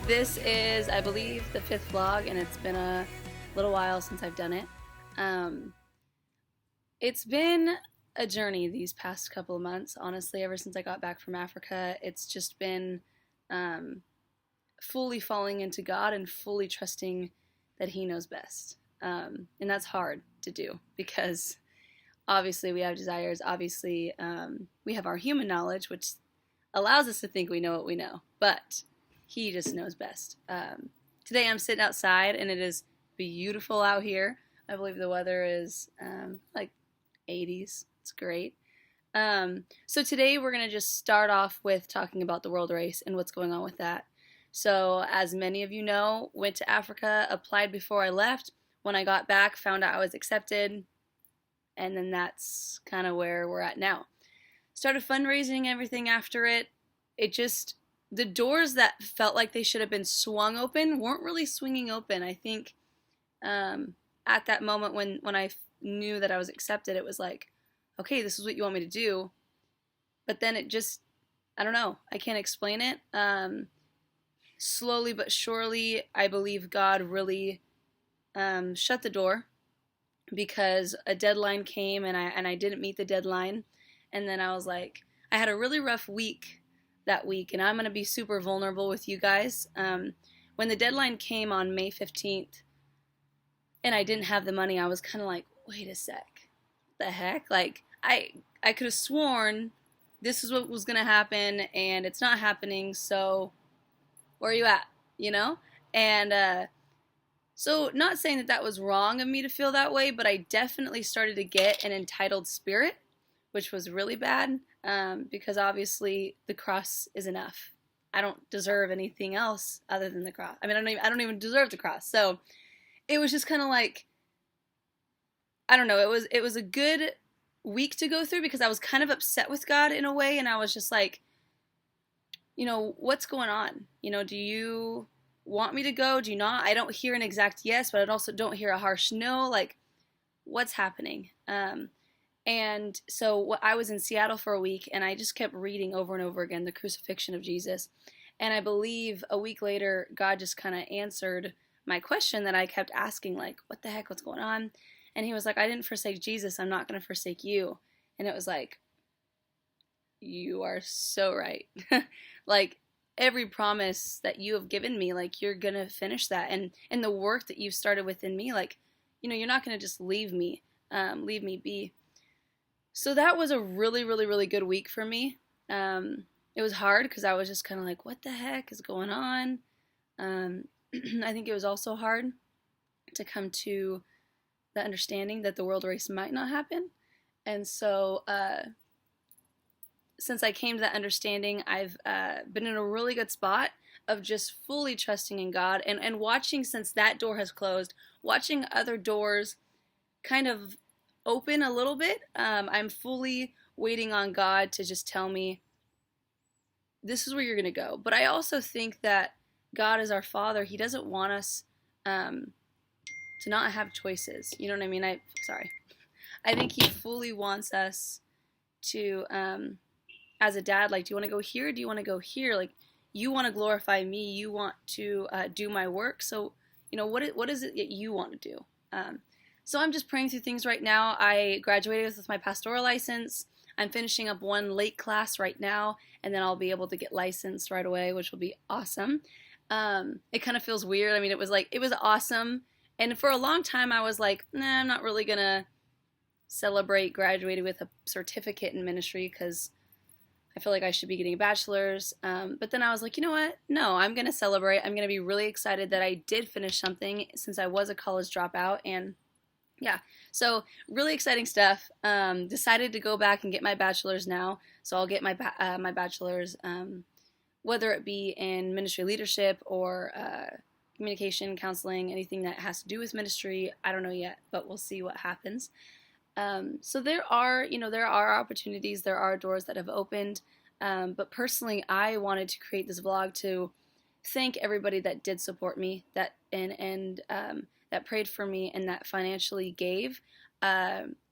This is, I believe, the fifth vlog, and it's been a little while since I've done it. Um, it's been a journey these past couple of months, honestly, ever since I got back from Africa. It's just been um, fully falling into God and fully trusting that He knows best. And that's hard to do because obviously we have desires, obviously we have our human knowledge, which allows us to think we know what we know, but He just knows best. Today I'm sitting outside and it is beautiful out here. I believe the weather is like 80s. It's great. So today we're going to just start off with talking about the world race and what's going on with that. So as many of you know, went to Africa, applied before I left. When I got back, found out I was accepted, and then that's kind of where we're at now. Started fundraising, everything after it. It just, the doors that felt like they should have been swung open weren't really swinging open. I think at that moment when I knew that I was accepted, it was like, okay, this is what you want me to do. But then it just, I don't know, I can't explain it. Slowly but surely, I believe God really shut the door because a deadline came and I didn't meet the deadline. And then I was like, I had a really rough week that week, and I'm going to be super vulnerable with you guys. When the deadline came on May 15th and I didn't have the money, I was kind of like, wait a sec, the heck? Like, I could have sworn this is what was going to happen, and it's not happening, so where are you at, you know? And so not saying that that was wrong of me to feel that way, but I definitely started to get an entitled spirit, which was really bad, because obviously the cross is enough. I don't deserve anything else other than the cross. I mean, I don't even deserve the cross. So it was just kind of like, I don't know. It was a good week to go through because I was kind of upset with God in a way, and I was just like, you know, what's going on? You know, do you want me to go? Do you not? I don't hear an exact yes, but I also don't hear a harsh no. Like, what's happening? And so I was in Seattle for a week, and I just kept reading over and over again the crucifixion of Jesus. And I believe a week later, God just kind of answered my question that I kept asking, like, what the heck, what's going on? And He was like, I didn't forsake Jesus. I'm not going to forsake you. And it was like, you are so right. Like, every promise that you have given me, like, you're going to finish that. And the work that you've started within me, like, you know, you're not going to just leave me be. So that was a really, really, really good week for me. It was hard because I was just kind of like, what the heck is going on? I think it was also hard to come to the understanding that the world race might not happen. And so since I came to that understanding, I've been in a really good spot of just fully trusting in God and watching, since that door has closed, watching other doors kind of open a little bit. I'm fully waiting on God to just tell me, this is where you're going to go. But I also think that God is our Father. He doesn't want us to not have choices. You know what I mean? I think He fully wants us to, as a dad, like, do you want to go here? Do you want to go here? Like, you want to glorify me. You want to do my work. So, you know, what is it that you want to do? So I'm just praying through things right now. I graduated with my pastoral license. I'm finishing up one late class right now, and then I'll be able to get licensed right away, which will be awesome. It kind of feels weird. I mean, it was awesome. And for a long time, I was like, nah, I'm not really going to celebrate graduating with a certificate in ministry because I feel like I should be getting a bachelor's. But then I was like, you know what? No, I'm going to celebrate. I'm going to be really excited that I did finish something since I was a college dropout. And yeah, so really exciting stuff. Decided to go back and get my bachelor's now. So I'll get my bachelor's, whether it be in ministry leadership or communication, counseling, anything that has to do with ministry. I don't know yet, but we'll see what happens. So there are opportunities, there are doors that have opened. But personally, I wanted to create this vlog to thank everybody that did support me, that that prayed for me, and that financially gave.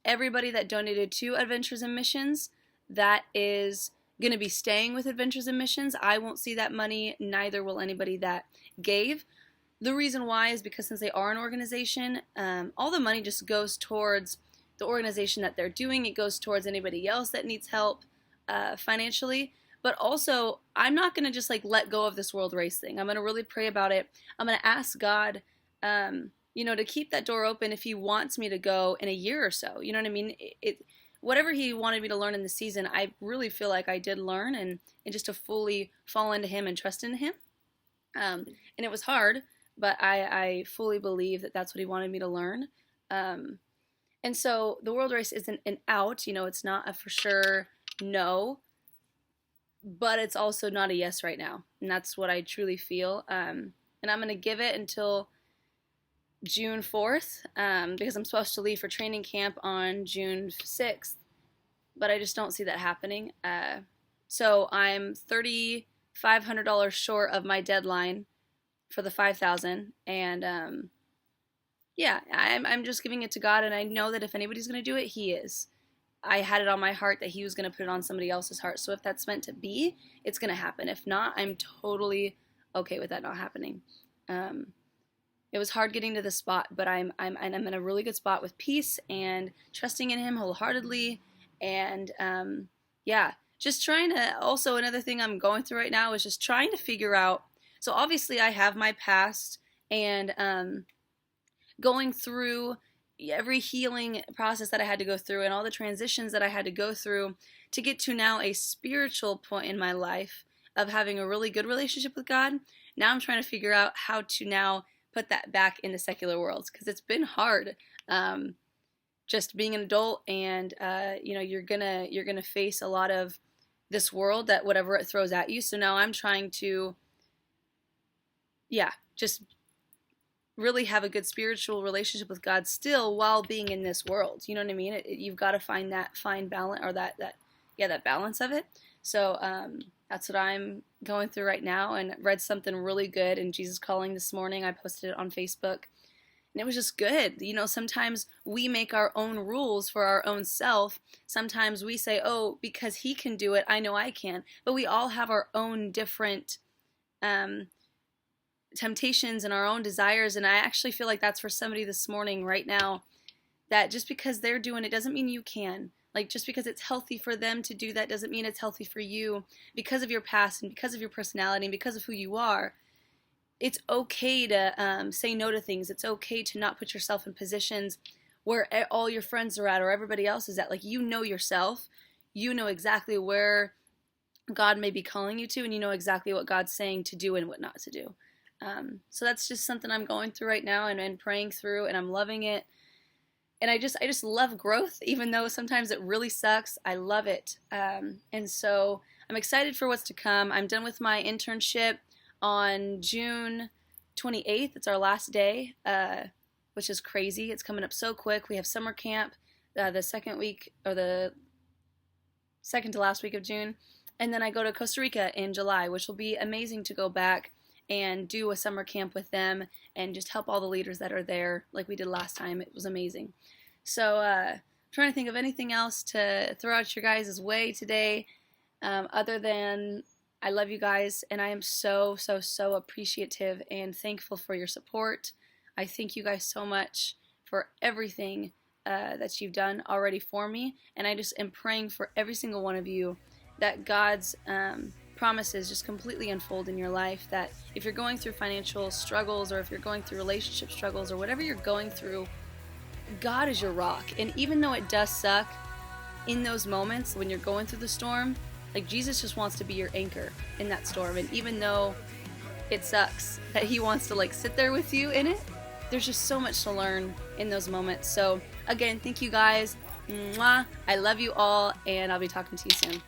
Everybody that donated to Adventures in Missions, that is going to be staying with Adventures in Missions. I won't see that money, neither will anybody that gave. The reason why is because since they are an organization, all the money just goes towards the organization that they're doing. It goes towards anybody else that needs help financially. But also, I'm not going to just like let go of this world race thing. I'm going to really pray about it. I'm going to ask God, to keep that door open if He wants me to go in a year or so. You know what I mean? Whatever He wanted me to learn in the season, I really feel like I did learn, and just to fully fall into Him and trust in Him. And it was hard, but I fully believe that that's what He wanted me to learn. And so the world race isn't an out. It's not a for sure no, but it's also not a yes right now. And that's what I truly feel. And I'm going to give it until June 4th, because I'm supposed to leave for training camp on June 6th, but I just don't see that happening. So I'm $3,500 short of my deadline for the 5,000, and I'm just giving it to God, and I know that if anybody's going to do it, He is. I had it on my heart that He was going to put it on somebody else's heart, so if that's meant to be, it's going to happen. If not, I'm totally okay with that not happening. It was hard getting to this spot, but I'm in a really good spot with peace and trusting in Him wholeheartedly, and just trying to. Also, another thing I'm going through right now is just trying to figure out. So obviously, I have my past, and going through every healing process that I had to go through, and all the transitions that I had to go through to get to now a spiritual point in my life of having a really good relationship with God. Now I'm trying to figure out how to now put that back in the secular world, because it's been hard, just being an adult, and you're gonna face a lot of this world, that whatever it throws at you. So now I'm trying to just really have a good spiritual relationship with God still while being in this world. You know what I mean? You've got to find that fine balance, or that balance of it. So that's what I'm going through right now, and read something really good in Jesus Calling this morning. I posted it on Facebook, and it was just good. Sometimes we make our own rules for our own self. Sometimes we say, oh, because He can do it, I know I can. But we all have our own different temptations and our own desires, and I actually feel like that's for somebody this morning right now, that just because they're doing it doesn't mean you can. Like, just because it's healthy for them to do that doesn't mean it's healthy for you, because of your past and because of your personality and because of who you are. It's okay to say no to things. It's okay to not put yourself in positions where all your friends are at or everybody else is at. Like, yourself, exactly where God may be calling you to, and you know exactly what God's saying to do and what not to do. So that's just something I'm going through right now, and praying through, and I'm loving it. And I just love growth, even though sometimes it really sucks. I love it. And so I'm excited for what's to come. I'm done with my internship on June 28th. It's our last day, which is crazy. It's coming up so quick. We have summer camp the second week, or the second to last week of June. And then I go to Costa Rica in July, which will be amazing to go back and do a summer camp with them and just help all the leaders that are there like we did last time. It was amazing. So I'm trying to think of anything else to throw out your guys' way today, other than I love you guys, and I am so, so, so appreciative and thankful for your support. I thank you guys so much for everything that you've done already for me, and I just am praying for every single one of you that God's promises just completely unfold in your life, that if you're going through financial struggles, or if you're going through relationship struggles, or whatever you're going through, God is your rock. And even though it does suck in those moments when you're going through the storm, like, Jesus just wants to be your anchor in that storm. And even though it sucks that He wants to like sit there with you in it, there's just so much to learn in those moments. So again, thank you guys. Mwah. I love you all, and I'll be talking to you soon.